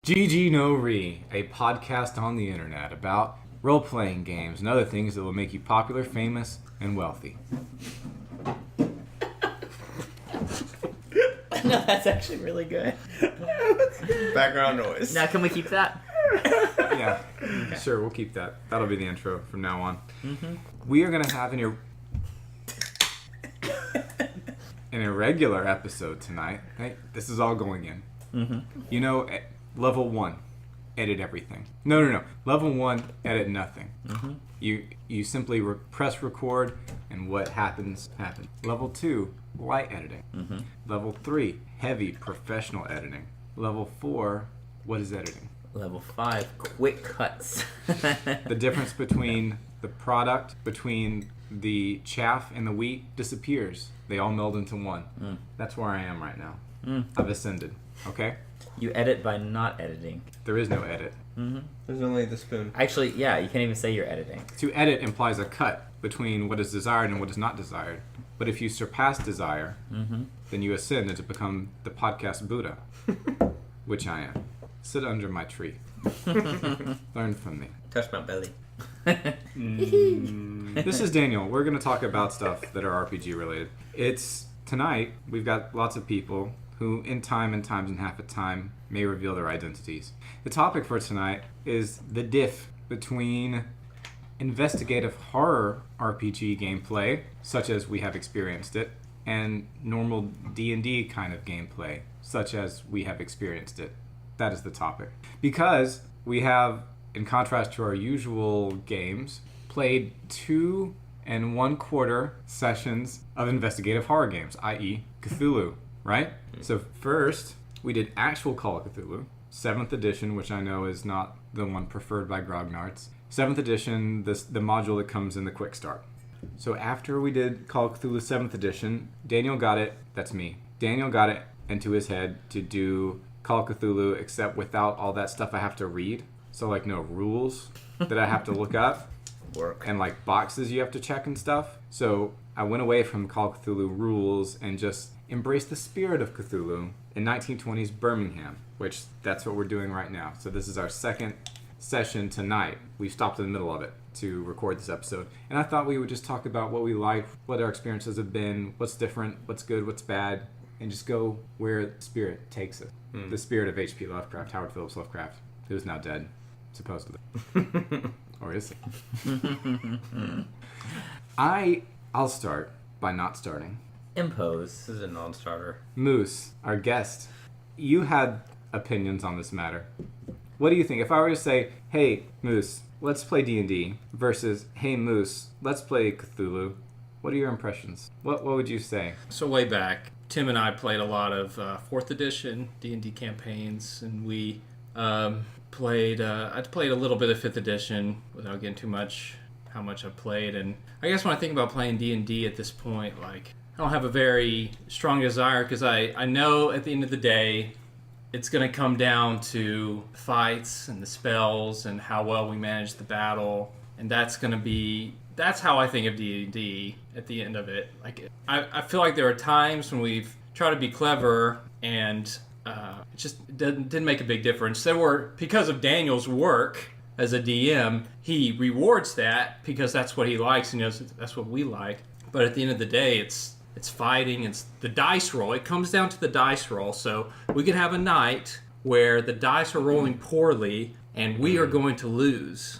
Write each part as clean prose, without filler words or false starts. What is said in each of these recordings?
GG No Re, a podcast on the internet about role-playing games and other things that will make you popular, famous, and wealthy. No, that's actually really good. Background noise. Now, can we keep that? Yeah, sure, we'll keep that. That'll be the intro from now on. Mm-hmm. We are going to have an irregular episode tonight. Hey, this is all going in. Mm-hmm. You know, level 1, edit everything. No. Level 1, edit nothing. Mm-hmm. You simply press record, and what happens. Level 2, light editing. Mm-hmm. Level 3, heavy professional editing. Level 4, what is editing? Level 5, quick cuts. The difference between the product, between the chaff and the wheat disappears. They all meld into one. Mm. That's where I am right now. I've ascended. Okay? You edit by not editing. There is no edit. Mm-hmm. There's only the spoon. Actually, yeah, you can't even say you're editing. To edit implies a cut between what is desired and what is not desired. But if you surpass desire, then you ascend and to become the podcast Buddha, which I am. Sit under my tree. Learn from me. Touch my belly. This is Daniel. We're going to talk about stuff that are RPG related. Tonight, we've got lots of people who in time and times and half a time may reveal their identities. The topic for tonight is the diff between investigative horror RPG gameplay, such as we have experienced it, and normal D&D kind of gameplay, such as we have experienced it. That is the topic. Because we have, in contrast to our usual games, played 2 1/4 sessions of investigative horror games, i.e. Cthulhu, right? So first, we did actual Call of Cthulhu, 7th edition, which I know is not the one preferred by grognards. 7th edition, the module that comes in the quick start. So after we did Call of Cthulhu 7th edition, Daniel got it, that's me. Daniel got it into his head to do Call of Cthulhu, except without all that stuff I have to read. So like no rules that I have to look up. Work. And like boxes you have to check and stuff. So I went away from Call of Cthulhu rules and just embraced the spirit of Cthulhu in 1920s Birmingham, which that's what we're doing right now. So this is our second session tonight. We stopped in the middle of it to record this episode. And I thought we would just talk about what we liked, what our experiences have been, what's different, what's good, what's bad, and just go where the spirit takes us. The spirit of H.P. Lovecraft, Howard Phillips Lovecraft, who's now dead, supposedly. Or is he? I'll start by not starting. Impose. This is a non-starter. Moose, our guest, you had opinions on this matter. What do you think? If I were to say, hey, Moose, let's play D&D, versus, hey, Moose, let's play Cthulhu, what are your impressions? What would you say? So way back, Tim and I played a lot of 4th edition D&D campaigns, and we played a little bit of 5th edition without getting too much how much I played. And I guess when I think about playing D&D at this point, like, I don't have a very strong desire, because I know at the end of the day it's going to come down to fights and the spells and how well we manage the battle, and that's how I think of D&D at the end of it. Like, I feel like there are times when we've tried to be clever and it just didn't make a big difference. Because of Daniel's work as a DM, he rewards that because that's what he likes, and that's what we like. But at the end of the day, it's fighting, it's the dice roll. It comes down to the dice roll. So we could have a night where the dice are rolling poorly and we are going to lose.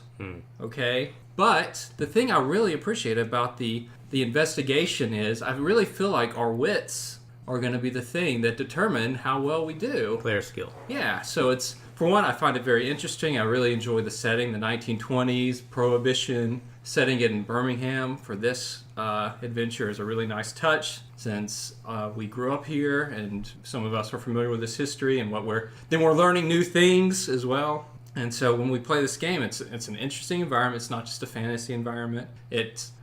Okay? But the thing I really appreciate about the investigation is I really feel like our wits are going to be the thing that determine how well we do. Player skill. Yeah, so it's, for one, I find it very interesting. I really enjoy the setting, the 1920s, Prohibition, setting it in Birmingham for this adventure is a really nice touch, since we grew up here and some of us are familiar with this history and we're learning new things as well. And so when we play this game, it's an interesting environment. It's not just a fantasy environment.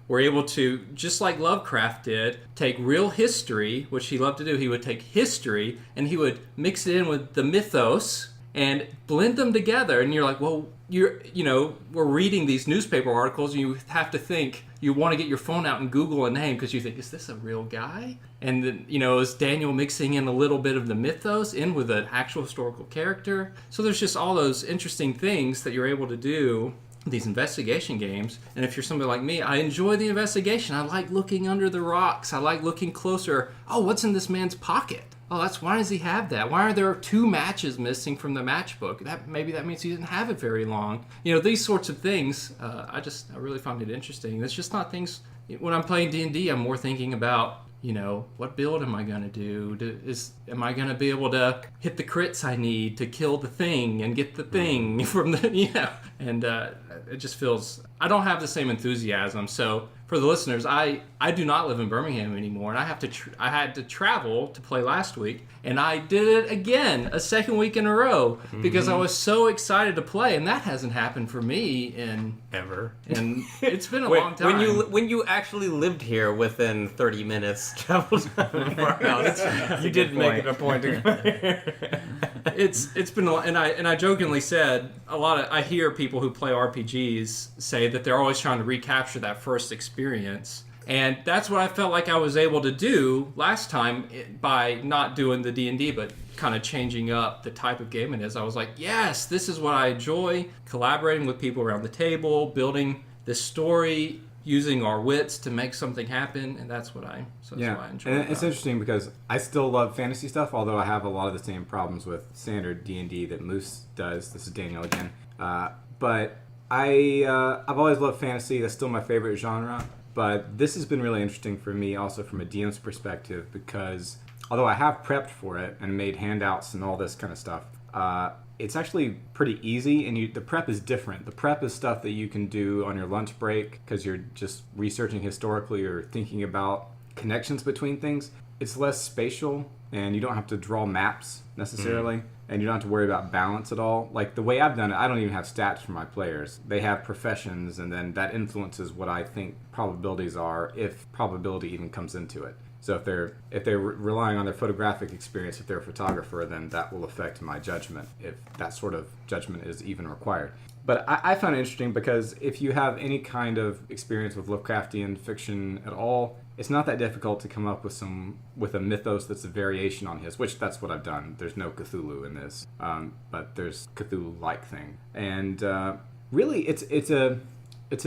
We're able to, just like Lovecraft did, take real history, which he loved to do. He would take history and he would mix it in with the mythos, and blend them together. And you're like, well, we're reading these newspaper articles, and you have to think, you want to get your phone out and Google a name because you think, is this a real guy? And then, is Daniel mixing in a little bit of the mythos in with an actual historical character? So there's just all those interesting things that you're able to do, these investigation games. And if you're somebody like me, I enjoy the investigation. I like looking under the rocks. I like looking closer. Oh, what's in this man's pocket? Oh, why does he have that? Why are there 2 matches missing from the matchbook? Maybe that means he didn't have it very long. These sorts of things, I really find it interesting. It's just not things, when I'm playing D&D, I'm more thinking about, what build am I going to do? Am I going to be able to hit the crits I need to kill the thing and get the thing from the, and it just feels, I don't have the same enthusiasm. So for the listeners, I do not live in Birmingham anymore, and I had to travel to play last week, and I did it again a second week in a row because I was so excited to play, and that hasn't happened for me in Ever. And it's been a long time. When you actually lived here within 30 minutes travel time from our house, you did make it a point to go here. It's been and I jokingly said I hear people who play RPGs say that they're always trying to recapture that first experience, and that's what I felt like I was able to do last time by not doing the D&D but kind of changing up the type of game it is. I was like, yes, this is what I enjoy, collaborating with people around the table, building this story, using our wits to make something happen, and that's what I enjoy. And it's interesting because I still love fantasy stuff, although I have a lot of the same problems with standard D&D that Moose does. This is Daniel again. But I've always loved fantasy. That's still my favorite genre. But this has been really interesting for me also from a DM's perspective because although I have prepped for it and made handouts and all this kind of stuff, it's actually pretty easy, and the prep is different. The prep is stuff that you can do on your lunch break because you're just researching historically or thinking about connections between things. It's less spatial, and you don't have to draw maps necessarily, and you don't have to worry about balance at all. Like the way I've done it, I don't even have stats for my players. They have professions, and then that influences what I think probabilities are, if probability even comes into it. So if they're relying on their photographic experience, if they're a photographer, then that will affect my judgment, if that sort of judgment is even required. But I found it interesting because if you have any kind of experience with Lovecraftian fiction at all, it's not that difficult to come up with a mythos that's a variation on his, which that's what I've done. There's no Cthulhu in this, but there's Cthulhu-like thing, and really it's a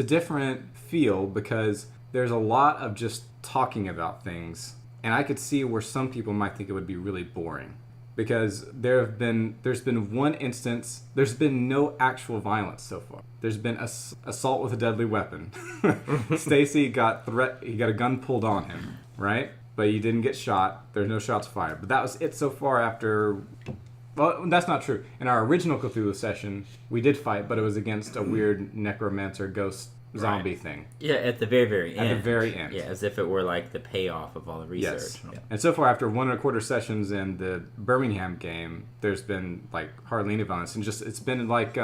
different feel because there's a lot of just talking about things, and I could see where some people might think it would be really boring because there's been one instance, there's been no actual violence so far. There's been assault with a deadly weapon. Stacy got a gun pulled on him, right? But he didn't get shot. There's no shots fired. But that was it so far after. Well, that's not true. In our original Cthulhu session, we did fight, but it was against a weird necromancer ghost zombie thing. Yeah, at the very, very end. At the very end. Yeah, as if it were like the payoff of all the research. Yes. Yeah. And so far, after 1.25 sessions in the Birmingham game, there's been like hardly any violence, and it's been like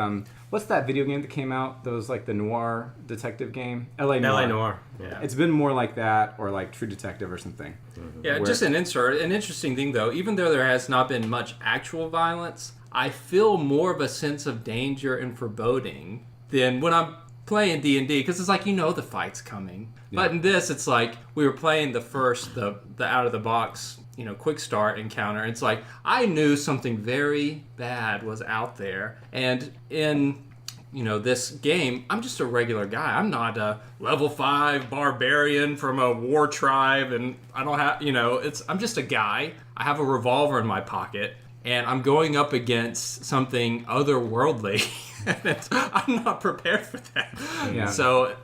what's that video game that came out that was like the noir detective game? L.A. Noire. L.A. Noire. Yeah. It's been more like that, or like True Detective or something. Mm-hmm. Yeah, just an insert. An interesting thing though, even though there has not been much actual violence, I feel more of a sense of danger and foreboding than when I'm playing D&D, because it's like, the fight's coming. Yeah. But in this, it's like we were playing the out of the box, quick start encounter. It's like I knew something very bad was out there, and in this game, I'm just a regular guy. I'm not a level 5 barbarian from a war tribe, and I don't have I'm just a guy. I have a revolver in my pocket, and I'm going up against something otherworldly. I'm not prepared for that. Yeah. So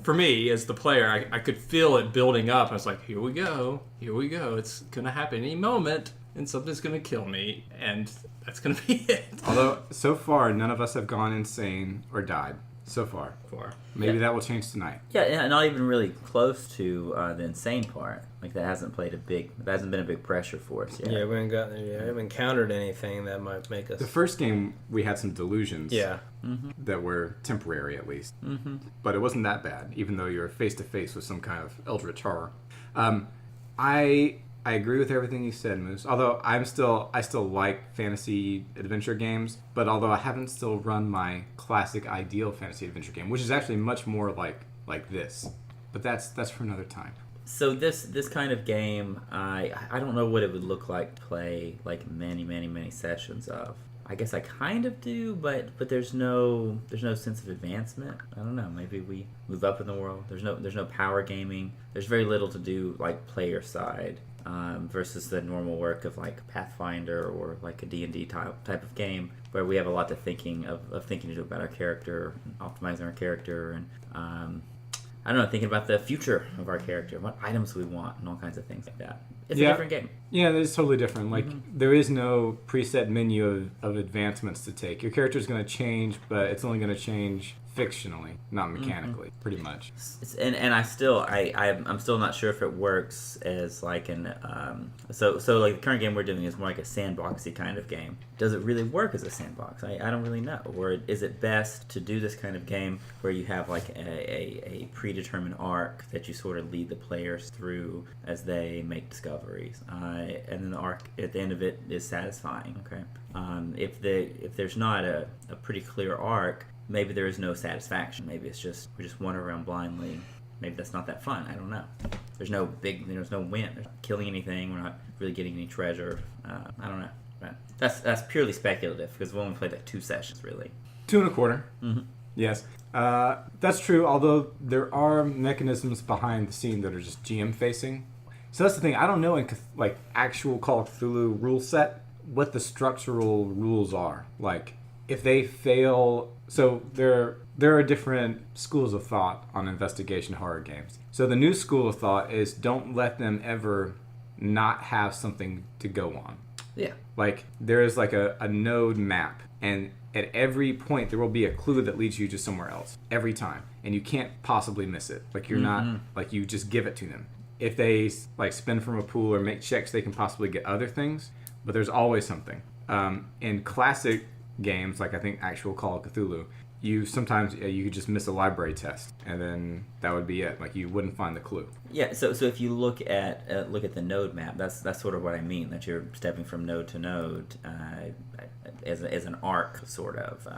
for me, as the player, I could feel it building up. I was like, here we go. It's going to happen any moment, and something's going to kill me, and that's going to be it. Although, so far, none of us have gone insane or died. So far. Maybe that will change tonight. Yeah, not even really close to the insane part. Like that hasn't been a big pressure for us yet. Yeah, we haven't encountered anything that might make us. The first game we had some delusions. Yeah. Mm-hmm. That were temporary at least. Mm-hmm. But it wasn't that bad, even though you're face to face with some kind of eldritch horror. I I agree with everything you said, Moose. Although I still like fantasy adventure games, but although I haven't still run my classic ideal fantasy adventure game, which is actually much more like this. But that's for another time. So this kind of game, I don't know what it would look like to play like many sessions of. I guess I kind of do, but there's no sense of advancement. I don't know. Maybe we move up in the world. There's no power gaming. There's very little to do like player side versus the normal work of like Pathfinder or like a D&D type of game where we have a lot to thinking to do about our character, optimizing our character, and I don't know, thinking about the future of our character, what items we want, and all kinds of things like that. It's a different game. Yeah, it's totally different. Like, there is no preset menu of advancements to take. Your character is going to change, but it's only going to change fictionally, not mechanically, pretty much. And I'm still not sure if it works as like an so like the current game we're doing is more like a sandboxy kind of game. Does it really work as a sandbox? I don't really know. Or is it best to do this kind of game where you have like a predetermined arc that you sort of lead the players through as they make discoveries, and then the arc at the end of it is satisfying. Okay, if there's not a pretty clear arc, maybe there is no satisfaction. Maybe it's just we just wander around blindly. Maybe that's not that fun. I don't know. There's no win. There's not killing anything. We're not really getting any treasure. I don't know. But that's purely speculative because we only played like 2 sessions really. 2.25. Mm-hmm. Yes. That's true, although there are mechanisms behind the scene that are just GM facing. So that's the thing. I don't know in like actual Call of Cthulhu rule set what the structural rules are. Like if they fail, so there are different schools of thought on investigation horror games. So the new school of thought is don't let them ever not have something to go on. Yeah. Like there is like a node map, and at every point there will be a clue that leads you to somewhere else every time, and you can't possibly miss it. Like you're not like you just give it to them. If they like spin from a pool or make checks, they can possibly get other things, but there's always something. In classic games, like I think actual Call of Cthulhu, you sometimes you could just miss a library test, and then that would be it. Like you wouldn't find the clue. Yeah. So if you look at the node map, that's sort of what I mean. That you're stepping from node to node as an arc, sort of.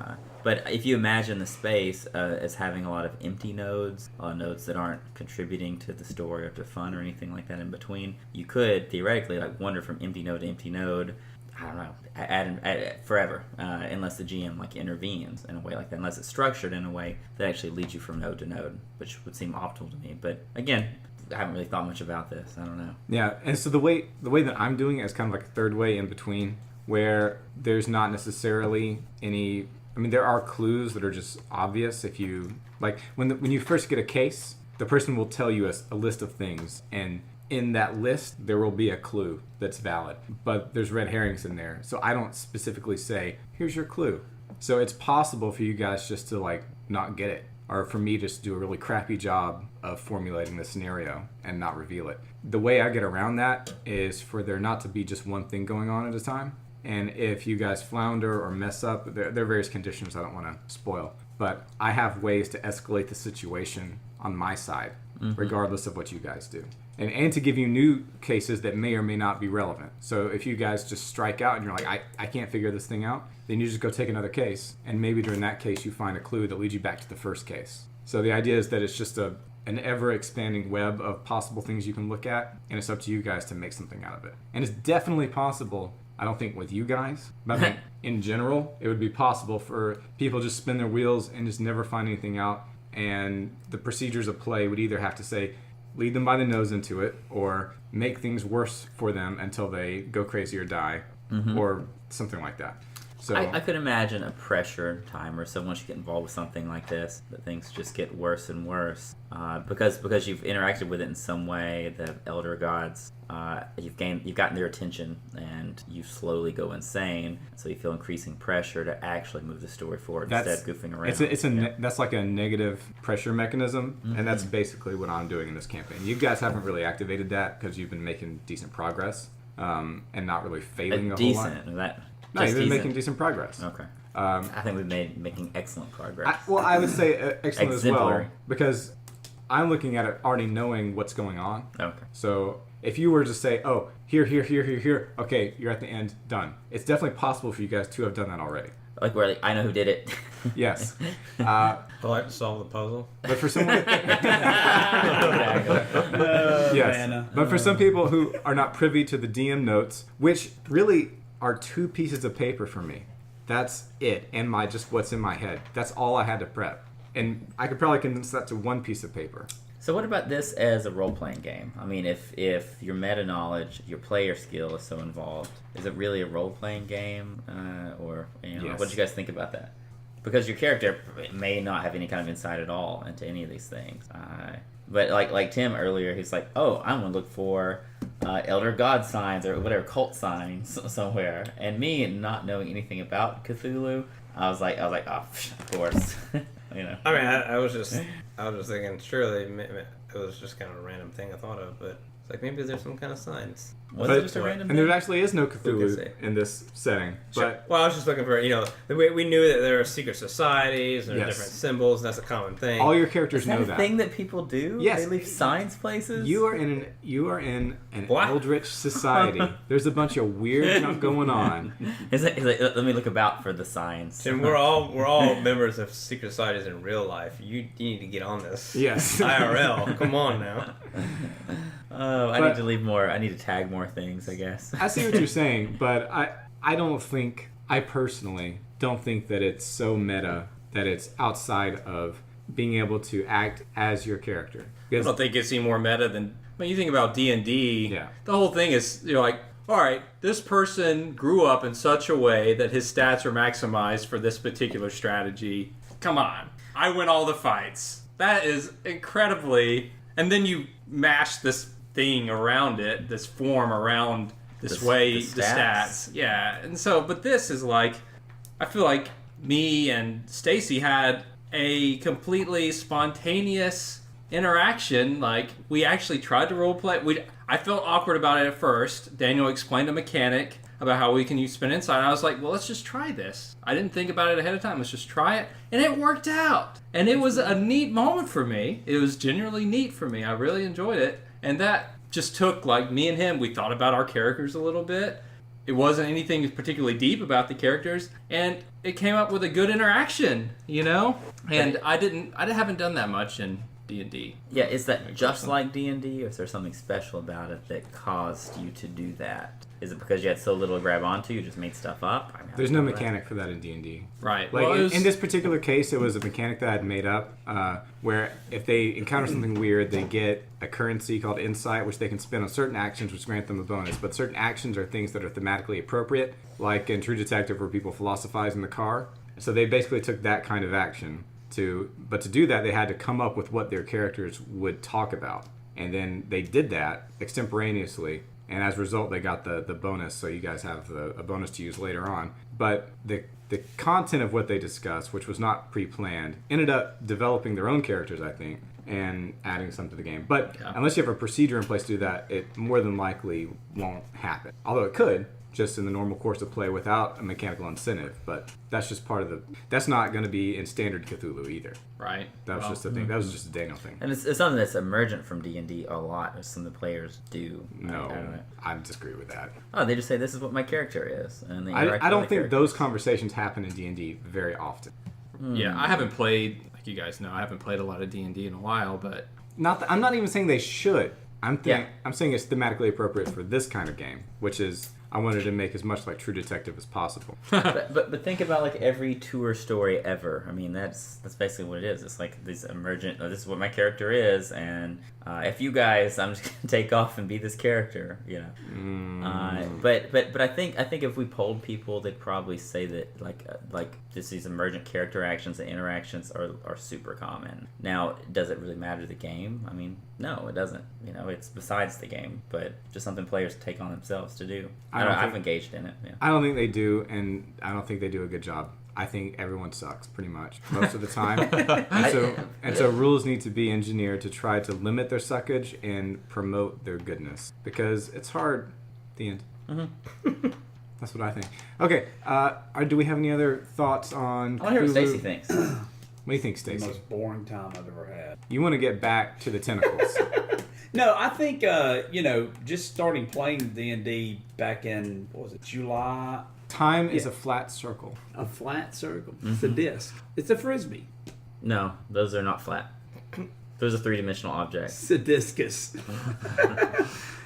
But if you imagine the space as having a lot of empty nodes, nodes that aren't contributing to the story or to fun or anything like that in between, you could theoretically like wander from empty node to empty node. I don't know, add forever, unless the GM like intervenes in a way like that, unless it's structured in a way that actually leads you from node to node, which would seem optimal to me. But again, I haven't really thought much about this. I don't know. Yeah, and so the way that I'm doing it is kind of like a third way in between, where there's not necessarily any. I mean, there are clues that are just obvious. If you like, when you first get a case, the person will tell you a list of things, and in that list, there will be a clue that's valid, but there's red herrings in there. So I don't specifically say, here's your clue. So it's possible for you guys just to like not get it, or for me just to do a really crappy job of formulating the scenario and not reveal it. The way I get around that is for there not to be just one thing going on at a time. And if you guys flounder or mess up, there are various conditions I don't want to spoil, but I have ways to escalate the situation on my side, regardless of what you guys do. And to give you new cases that may or may not be relevant. So if you guys just strike out and you're like, I can't figure this thing out, then you just go take another case, and maybe during that case you find a clue that leads you back to the first case. So the idea is that it's just an ever-expanding web of possible things you can look at, and it's up to you guys to make something out of it. And it's definitely possible, I don't think with you guys, but I think in general, it would be possible for people to just spin their wheels and just never find anything out, and the procedures of play would either have to say, lead them by the nose into it, or make things worse for them until they go crazy or die, or something like that. So I could imagine a pressure timer. So once you get involved with something like this, that things just get worse and worse because you've interacted with it in some way. The elder gods, you've gotten their attention, and you slowly go insane. So you feel increasing pressure to actually move the story forward instead of goofing around. That's like a negative pressure mechanism, and that's basically what I'm doing in this campaign. You guys haven't really activated that because you've been making decent progress and not really failing a whole lot. No, you've been making decent progress. Okay. I think we've making excellent progress. I would say excellent as well, Exemplary. because I'm looking at it already knowing what's going on. Okay. So If you were to say, oh, here, okay, you're at the end, done. It's definitely possible for you guys to have done that already. Like where I know who did it. Yes. I like to solve the puzzle. But for someone... Yes. Yes. But for some people who are not privy to the DM notes, which really are 2 pieces of paper for me. That's it. And just what's in my head. That's all I had to prep. And I could probably condense that to 1 piece of paper. So what about this as a role-playing game? I mean, if your meta-knowledge, your player skill is so involved, is it really a role-playing game? Or Yes. what do you guys think about that? Because your character may not have any kind of insight at all into any of these things. But like Tim earlier, he's like, oh, I'm going to look for elder god signs or whatever, cult signs somewhere. And me not knowing anything about Cthulhu, I was like, oh, of course. You know. I mean, I was just thinking, surely it was just kind of a random thing I thought of, but it's like maybe there's some kind of signs. Was it just a random And there thing? actually is no Who Cthulhu can say? in this setting. But Well, I was just looking for, we knew that there are secret societies and Yes. different symbols, and that's a common thing. all your characters Is that know a that. thing that people do? Yes. They leave signs places? You are in an What? eldritch society. There's a bunch of weird junk going on. Is it, let me look about for the signs. And we're all members of secret societies in real life. You need to get on this. Yes. IRL. Come on now. Oh, I But- need to leave more. I need to tag more things, I guess. I see what you're saying, but I personally don't think that it's so meta that it's outside of being able to act as your character. I Because don't think it's any more meta than when you think about D&D. Yeah. The whole thing is you're like, all right, this person grew up in such a way that his stats are maximized for this particular strategy. Come on, I win all the fights. That is incredibly. And then you mash this thing around it, this form around this The way, stats. the stats. Yeah, and so, but this is like, I feel like me and Stacy had a completely spontaneous interaction. Like, we actually tried to roleplay. I felt awkward about it at first. Daniel explained a mechanic about how we can use spin insight. And I was like, well, let's just try this. I didn't think about it ahead of time. Let's just try it. And it worked out. And it was a neat moment for me. It was genuinely neat for me. I really enjoyed it. And that just took, like, me and him, we thought about our characters a little bit. It wasn't anything particularly deep about the characters, and it came up with a good interaction, you know? And I haven't done that much in D&D. Yeah, is that just like D&D, or is there something special about it that caused you to do that? Is it because you had so little to grab onto, you just made stuff up? I mean, there's no mechanic for that in D&D. Right. Like Well, it was- in this particular case, it was a mechanic that I had made up, where if they encounter something weird, they get a currency called insight, which they can spend on certain actions, which grant them a bonus. But certain actions are things that are thematically appropriate, like in True Detective, where people philosophize in the car. So they basically took that kind of action but to do that, they had to come up with what their characters would talk about, and then they did that extemporaneously. And as a result, they got the bonus, so you guys have a bonus to use later on. But the content of what they discussed, which was not pre-planned, ended up developing their own characters, I think, and adding some to the game. But unless you have a procedure in place to do that, it more than likely won't happen. Although it could, just in the normal course of play without a mechanical incentive. But that's just part of that's not going to be in standard Cthulhu either. right. That was just a thing. That was just a Daniel thing. And it's something that's emergent from D&D a lot, as some of the players do. No, I don't know. I disagree with that. Oh, they just say, this is what my character is. And they I interact don't with think the those conversations happen in D&D very often. Yeah, I haven't played, like you guys know, I haven't played a lot of D&D in a while, but I'm not even saying they should. I'm Yeah. saying it's thematically appropriate for this kind of game, which is I wanted to make as much like True Detective as possible. but think about like every tour story ever. I mean, that's basically what it is. It's like this emergent. Oh, this is what my character is, and if you guys, I'm just gonna take off and be this character. You know. But I think if we polled people, they'd probably say that like just these emergent character actions and interactions are super common. Now, does it really matter to the game? I mean, no, it doesn't. You know, it's besides the game, but just something players take on themselves to do. I've engaged in it. Yeah. I don't think they do, and I don't think they do a good job. I think everyone sucks pretty much most of the time, and so rules need to be engineered to try to limit their suckage and promote their goodness, because it's hard. The end. Mm-hmm. That's what I think. Okay, do we have any other thoughts on? I want to hear what Cthulhu? Stacey thinks. What do you think, The Stacey? most boring time I've ever had. You want to get back to the tentacles. No, I think just starting playing D&D back in July. Time is a flat circle. A flat circle. It's a disc. It's a frisbee. No, those are not flat. Those are three-dimensional objects. It's a discus.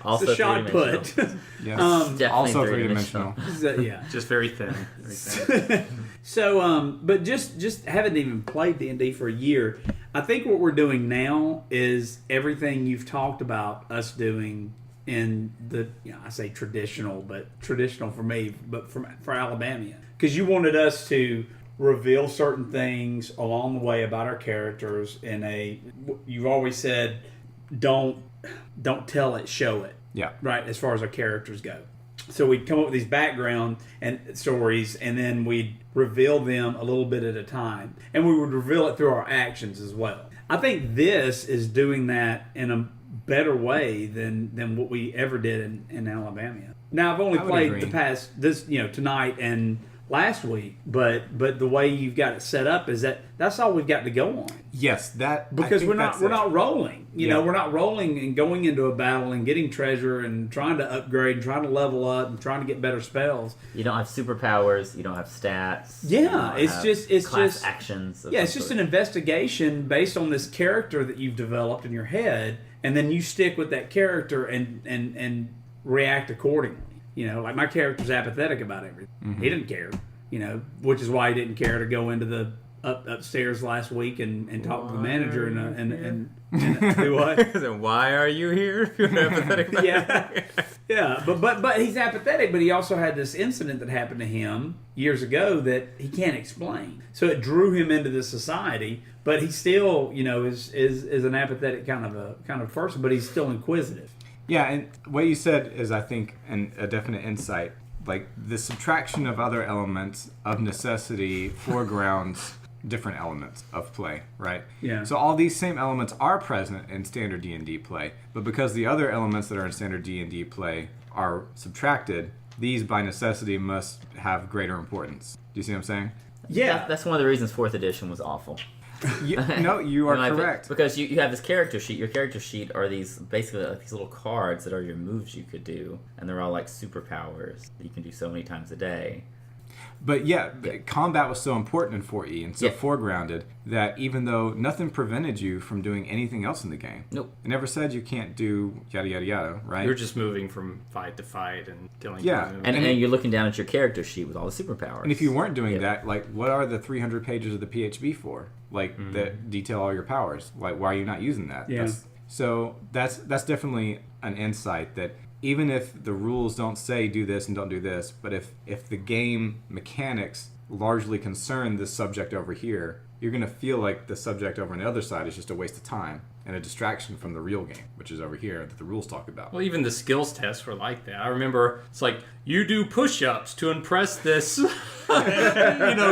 Also It's a shot three-dimensional. put. Yes. Definitely Also three-dimensional. three-dimensional. Yeah. Just very thin. Very thin. So, but just haven't even played D&D for a year. I think what we're doing now is everything you've talked about us doing in the, I say traditional, but traditional for me, but for Alabama. Because you wanted us to reveal certain things along the way about our characters you've always said, don't tell it, show it. Yeah. Right, as far as our characters go. So we'd come up with these background and stories, and then we'd reveal them a little bit at a time. And we would reveal it through our actions as well. I think this is doing that in a better way than what we ever did in Alabama. Now, I've only played the past, tonight and last week, but the way you've got it set up is that's all we've got to go on. Yes, because we're not rolling. We're not rolling and going into a battle and getting treasure and trying to upgrade and trying to level up and trying to get better spells. You don't have superpowers. You don't have stats. Yeah, it's just actions. It's just an investigation based on this character that you've developed in your head, and then you stick with that character and react accordingly. Like my character's apathetic about everything. Mm-hmm. He didn't care, which is why he didn't care to go into the upstairs last week and talk to the manager and do what? Why are you here? If you're apathetic about yeah. But he's apathetic. But he also had this incident that happened to him years ago that he can't explain. So it drew him into the society. But he still, is an apathetic kind of person. But he's still inquisitive. Yeah, and what you said is, I think, a definite insight. Like, the subtraction of other elements of necessity foregrounds different elements of play, right? Yeah. So all these same elements are present in standard D&D play, but because the other elements that are in standard D&D play are subtracted, these by necessity must have greater importance. Do you see what I'm saying? Yeah. That's one of the reasons 4th edition was awful. No, you are correct. Because you have this character sheet. Your character sheet are these basically like these little cards that are your moves you could do, and they're all like superpowers that you can do so many times a day. But combat was so important in 4E and so foregrounded that even though nothing prevented you from doing anything else in the game, nope, it never said you can't do yada yada yada, right? You're just moving from fight to fight and killing. Yeah, and you're looking down at your character sheet with all the superpowers. And if you weren't doing that, like, what are the 300 pages of the PHB for? Like, that detail all your powers. Like, why are you not using that? Yeah. That's definitely an insight that even if the rules don't say do this and don't do this, but if the game mechanics largely concern this subject over here, you're going to feel like the subject over on the other side is just a waste of time and a distraction from the real game, which is over here that the rules talk about. Well, even the skills tests were like that. I remember it's like, you do push-ups to impress this,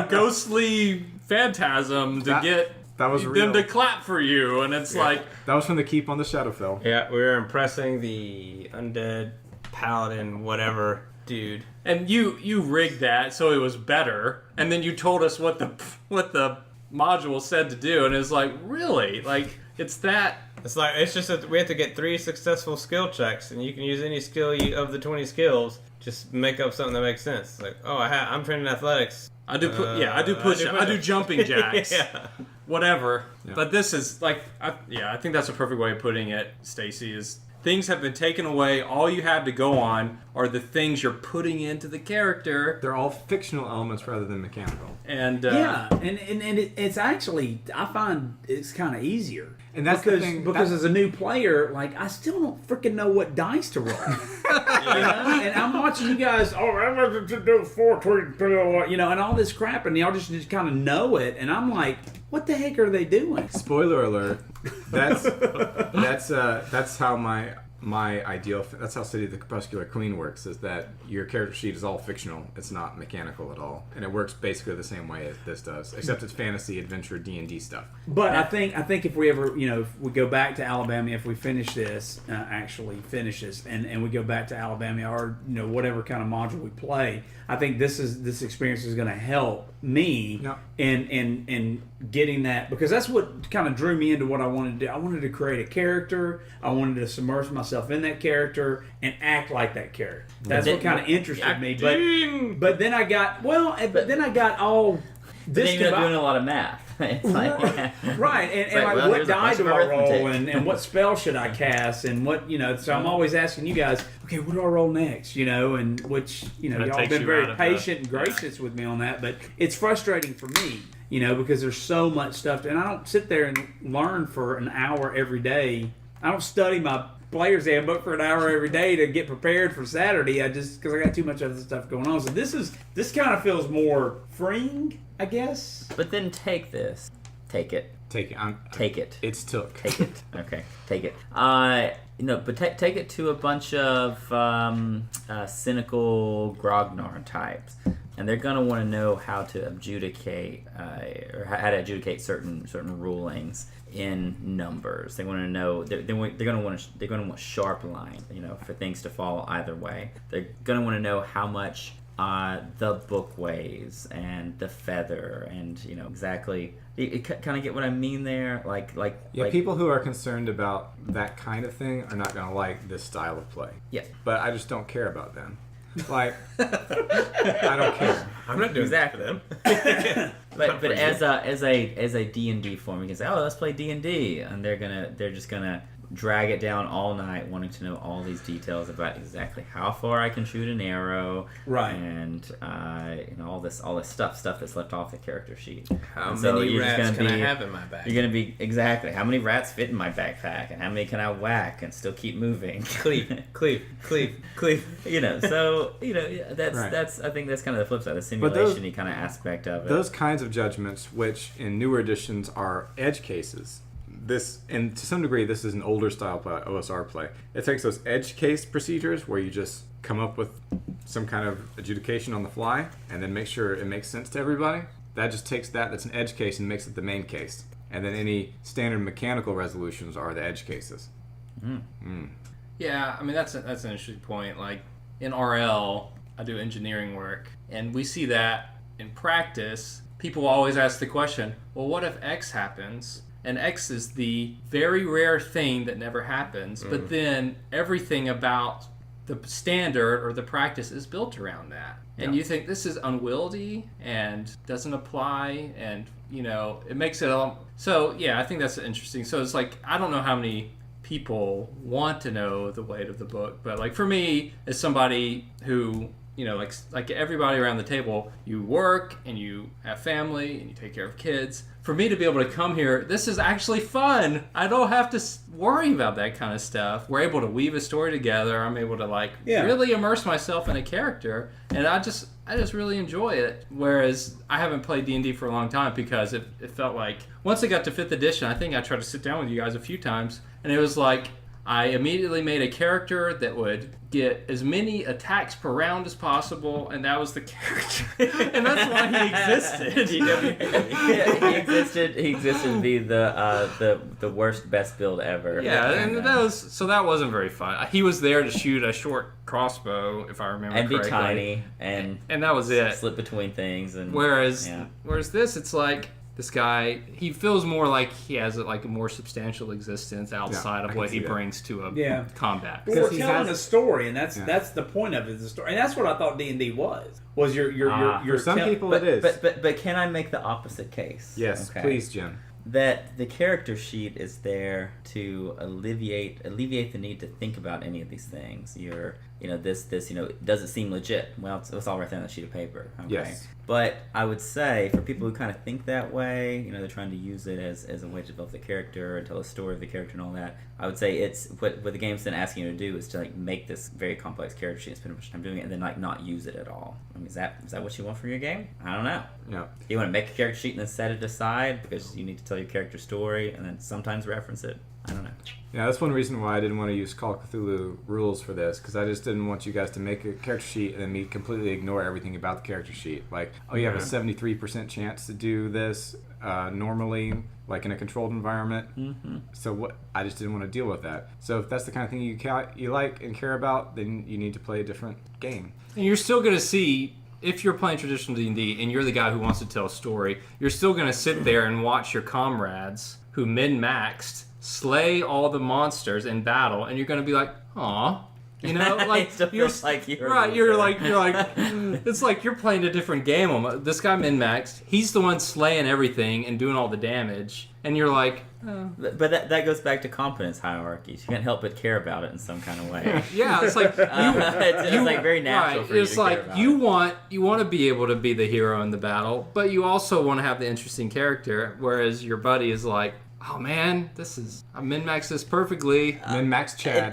ghostly phantasm to get that was real. them to clap for you, and it's like... That was from the Keep on the Shadowfell. Yeah, we were impressing the undead paladin whatever dude. And you rigged that so it was better, and then you told us what the module said to do, and it's like, really? Like, it's that... It's just that we have to get 3 successful skill checks, and you can use any skill of the 20 skills, just make up something that makes sense. It's like, I'm trained in athletics. I do push-ups. I do jumping jacks. Yeah. Whatever. Yeah. But this is like, I think that's a perfect way of putting it, Stacy, is things have been taken away. All you have to go on are the things you're putting into the character. They're all fictional elements rather than mechanical. And it's actually, I find it's kind of easier. And that's the thing. Because as a new player, like, I still don't freaking know what dice to roll. And I'm watching you guys, I'm going to do 4, and all this crap, and y'all just kind of know it. And I'm like, what the heck are they doing? Spoiler alert. That's how my my ideal. That's how City of the Crepuscular Queen works. Is that your character sheet is all fictional. It's not mechanical at all, and it works basically the same way as this does, except it's fantasy, adventure, D&D stuff. But I think if we ever, if we go back to Alabama, if we finish this, actually finishes, and we go back to Alabama or whatever kind of module we play, I think this experience is going to help me in getting that, because that's what kind of drew me into what I wanted to do. I wanted to create a character. I wanted to submerge myself in that character and act like that character. That's what kind of interested me. But then I got all this. Then you're not doing a lot of math. It's like, right, and what die do I roll, and what spell should I cast, and what So I'm always asking you guys, okay, what do I roll next? And which y'all have been very patient and gracious with me on that, but it's frustrating for me, because there's so much stuff, and I don't sit there and learn for an hour every day. I don't study my player's handbook for an hour every day to get prepared for Saturday. Because I got too much other stuff going on. So this kind of feels more freeing, I guess. But then take this. Take it. Take it. Take it. It's took. Take it. Okay. Take it. But take it to a bunch of cynical grognard types, and they're gonna want to know how to adjudicate or how to adjudicate certain rulings in numbers. They want to know. They're gonna want sharp line. For things to fall either way. They're gonna want to know how much the book weighs and the feather and exactly. You kind of get what I mean there, like people who are concerned about that kind of thing are not going to like this style of play. Yeah, but I just don't care about them. Like, I don't care. I'm not doing exactly that for them. but as a D&D form, you can say, oh, let's play D&D, and they're just gonna drag it down all night, wanting to know all these details about exactly how far I can shoot an arrow, right? And all this stuff that's left off the character sheet. How many rats can I have in my bag? You're gonna be exactly how many rats fit in my backpack, and how many can I whack and still keep moving? Cleave. That's I think that's kind of the flip side, the simulation-y kind of aspect of it. Those kinds of judgments, which in newer editions are edge cases. And to some degree, this is an older style play, OSR play. It takes those edge case procedures where you just come up with some kind of adjudication on the fly and then make sure it makes sense to everybody. That just takes that's an edge case and makes it the main case. And then any standard mechanical resolutions are the edge cases. Yeah, I mean, that's an interesting point. Like, in RL, I do engineering work, and we see that in practice. People always ask the question, well, what if X happens? And X is the very rare thing that never happens, but then everything about the standard or the practice is built around that. And you think this is unwieldy and doesn't apply, and it makes it all. So yeah, I think that's interesting. So it's like, I don't know how many people want to know the weight of the book, but like for me, as somebody who like everybody around the table, you work and you have family and you take care of kids. For me to be able to come here, this is actually fun. I don't have to worry about that kind of stuff. We're able to weave a story together. I'm able to really immerse myself in a character, and I just really enjoy it. Whereas I haven't played D&D for a long time because it felt like once I got to 5th edition, I think I tried to sit down with you guys a few times, and it was like I immediately made a character that would get as many attacks per round as possible, and that was the character. And that's why he existed. He existed to be the worst best build ever. Yeah, and that wasn't very fun. He was there to shoot a short crossbow, if I remember correctly. And be tiny, and that was it. Slip between things. And whereas this, it's like, this guy, he feels more like he has a more substantial existence outside of what he brings to a combat. Well, we're telling a story, and that's the point of it, the story, and that's what I thought D&D was your for some people it is. But can I make the opposite case? Yes, please, Jim. That the character sheet is there to alleviate the need to think about any of these things. This does it seem legit? Well, it's all right there on the sheet of paper. Okay? Yes. But I would say for people who kind of think that way, they're trying to use it as a way to develop the character and tell a story of the character and all that. I would say it's what the game's then asking you to do is to make this very complex character sheet and spend much time doing it, and then not use it at all. I mean, is that what you want for your game? I don't know. No. You want to make a character sheet and then set it aside because you need to tell your character story and then sometimes reference it? I don't know. Yeah, that's one reason why I didn't want to use Call of Cthulhu rules for this, because I just didn't want you guys to make a character sheet and then me completely ignore everything about the character sheet. Like, oh, you have a 73% chance to do this normally, like in a controlled environment. Mm-hmm. So what? I just didn't want to deal with that. So if that's the kind of thing you like and care about, then you need to play a different game. And you're still going to see, if you're playing traditional D&D and you're the guy who wants to tell a story, you're still going to sit there and watch your comrades who min-maxed slay all the monsters in battle, and you're going to be like, aw. You know, like you're like you're right. You're like it's like you're playing a different game. This guy min-maxed. He's the one slaying everything and doing all the damage, and you're like, oh. But that goes back to competence hierarchies. You can't help but care about it in some kind of way. Yeah, it's like it's like very natural right, for you it's to like care about you it. want to be able to be the hero in the battle, but you also want to have the interesting character. Whereas your buddy is like, oh man, I min-maxed this perfectly. Min-max Chad.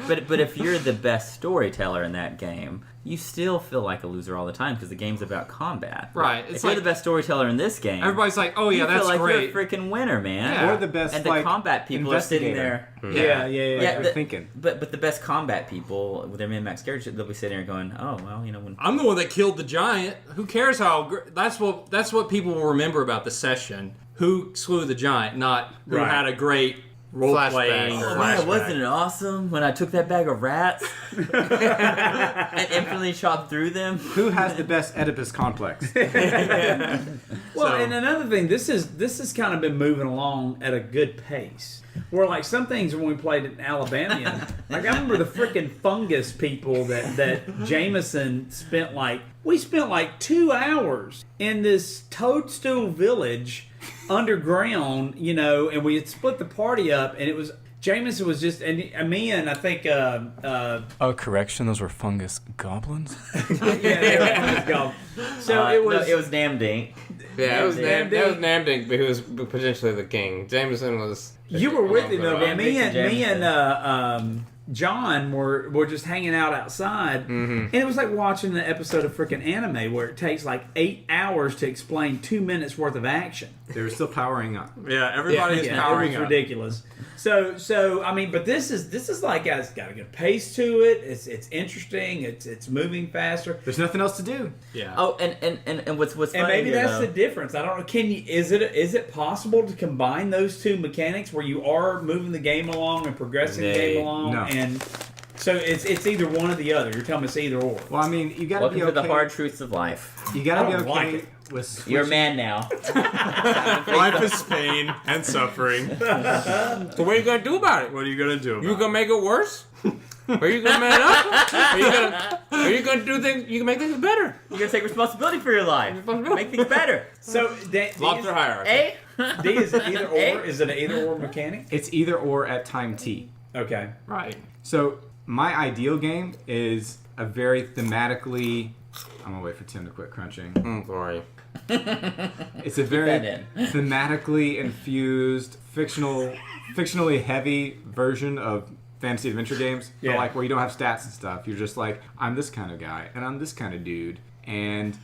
But if you're the best storyteller in that game, you still feel like a loser all the time because the game's about combat. Right. If you're the best storyteller in this game, everybody's like, oh yeah, you that's feel like great. You're a freaking winner, man. Yeah. Or the best, and the like, combat people are sitting there. Yeah. You're thinking. But the best combat people with their min-max characters, they'll be sitting there going, oh well, you know when. I'm the one that killed the giant. Who cares how? That's what people will remember about the session. Who slew the giant, not who had a great role-playing. Flashback. Oh, man, wasn't it awesome when I took that bag of rats and infinitely chopped through them? Who has the best Oedipus complex? Well, and another thing, this has kind of been moving along at a good pace. Where like some things when we played in Alabama, like I remember the freaking fungus people that Jameson spent like 2 hours in this toadstool village underground, you know, and we had split the party up, and it was Jameson was just and me and I think correction, those were fungus goblins. fungus goblins. So it was it was Namdink. Yeah, it was Namdink. That was Namdink, but who was potentially the king. Jameson was. You were with him though, Right. man. Me Jameson. and John were just hanging out outside, and it was like watching an episode of freaking anime where it takes like 8 hours to explain 2 minutes worth of action. They were still powering up. Yeah, everybody is It powering was up. ridiculous. So I mean, but this is like it's got a good pace to it. It's interesting. It's moving faster. There's nothing else to do. Yeah. Oh, and what's funny And maybe here, that's though, the difference. I don't know. Is it possible to combine those two mechanics where you are moving the game along and progressing the game along? No. And so it's either one or the other. You're telling me it's either or. Well, I mean, you gotta welcome be to okay. the hard truths of life. You gotta I be don't okay like it. with You're a switching- man now. Life is pain and suffering. So what are you gonna do about it? What are you gonna do? You gonna make it worse? Are you gonna man up? Are you gonna do things? You can make things better. You're gonna take responsibility for your life. Make things better. So Lobster hierarchy. A. Is it either or? Eh? Is it an either or mechanic? It's either or at time T. Okay. Right. So my ideal game is a very thematically. I'm gonna wait for Tim to quit crunching. Sorry. It's a very that in. thematically infused, fictionally heavy version of fantasy adventure games. But Yeah. like where you don't have stats and stuff. You're just like, I'm this kind of guy and I'm this kind of dude. And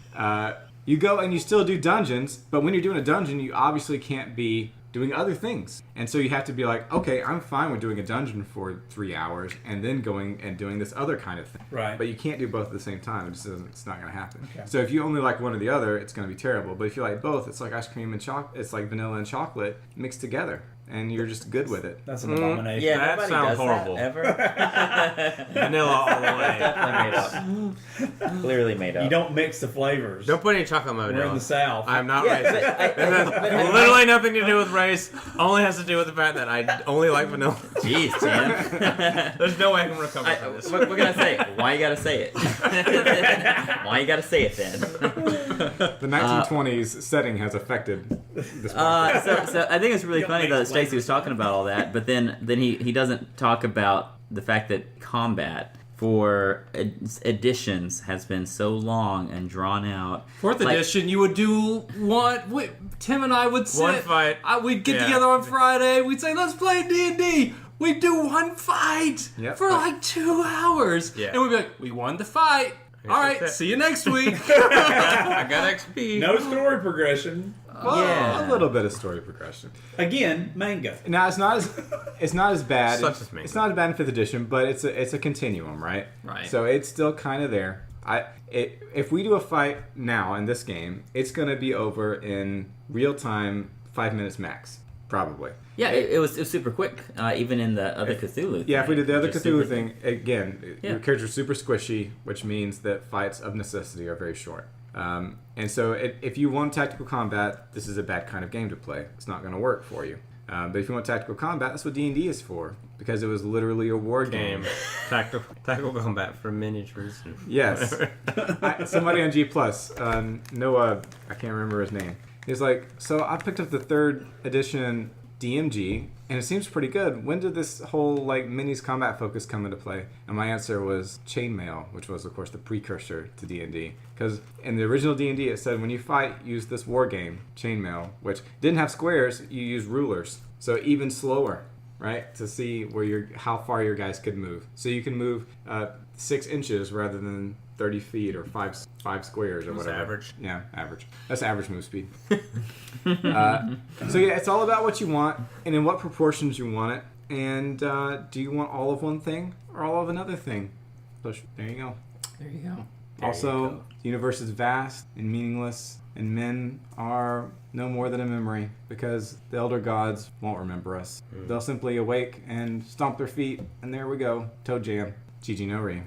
you go and you still do dungeons, but when you're doing a dungeon, you obviously can't be doing other things. And so you have to be like, okay, I'm fine with doing a dungeon for 3 hours and then going and doing this other kind of thing. Right. But you can't do both at the same time. It just doesn't, it's not going to happen. Okay. So if you only like one or the other, it's going to be terrible. But if you like both, it's like ice cream and chocolate. It's like vanilla and chocolate mixed together. And you're just good with it. That's an abomination. Yeah, That nobody sounds does horrible. that ever. Vanilla all the way. Definitely made up. Clearly made up. You don't mix the flavors. Don't put any chocolate in my We're in vanilla. the South. I'm not Yeah, racist. but It has literally nothing to do with race. Only has to do with the fact that I only like vanilla. Jeez, Tim. There's no way I can recover from this. What can I say? Why you gotta say it? Why you gotta say it then? The 1920s setting has affected this podcast. So I think it's really Don't funny make though that Stacey flavors. was talking about all that, but then he doesn't talk about the fact that combat for editions has been so long and drawn out. Fourth Like- edition, you would do one. Tim and I would sit. One fight. We'd get Yeah. together on Friday. We'd say, "Let's play D&D." We'd do one fight Yep. for like 2 hours, Yeah. and we'd be like, "We won the fight. All right, see you next week. I got XP. No story progression. Well, Yeah. a little bit of story progression. Again, manga. Now it's not as bad. Such as me. It's not as bad in 5th edition, but it's a continuum, right? Right. So it's still kind of there. If we do a fight now in this game, it's gonna be over in real time, 5 minutes max, probably. Yeah, it was super quick, even in the other Cthulhu. Yeah, if we did the thing, other which is super Cthulhu thing, again, Yeah. your character's super squishy, which means that fights of necessity are very short. And so if you want tactical combat, this is a bad kind of game to play. It's not going to work for you. But if you want tactical combat, that's what D&D is for, because it was literally a war game. Tactical combat for miniatures. Yes. Somebody on G+, Noah, I can't remember his name. He's like, so I picked up the 3rd edition DMG, and it seems pretty good. When did this whole minis combat focus come into play? And my answer was chainmail, which was of course the precursor to D&D. Because in the original D&D it said when you fight, use this war game, chainmail, which didn't have squares, you use rulers. So even slower, right? To see how far your guys could move. So you can move 6 inches rather than 30 feet or five squares or whatever. Average. Yeah, average. That's average move speed. So yeah, it's all about what you want and in what proportions you want it. And do you want all of one thing or all of another thing? So there you go. There you go. Also, the universe is vast and meaningless, and men are no more than a memory because the elder gods won't remember us. They'll simply awake and stomp their feet, and there we go. Toe jam. GG no re.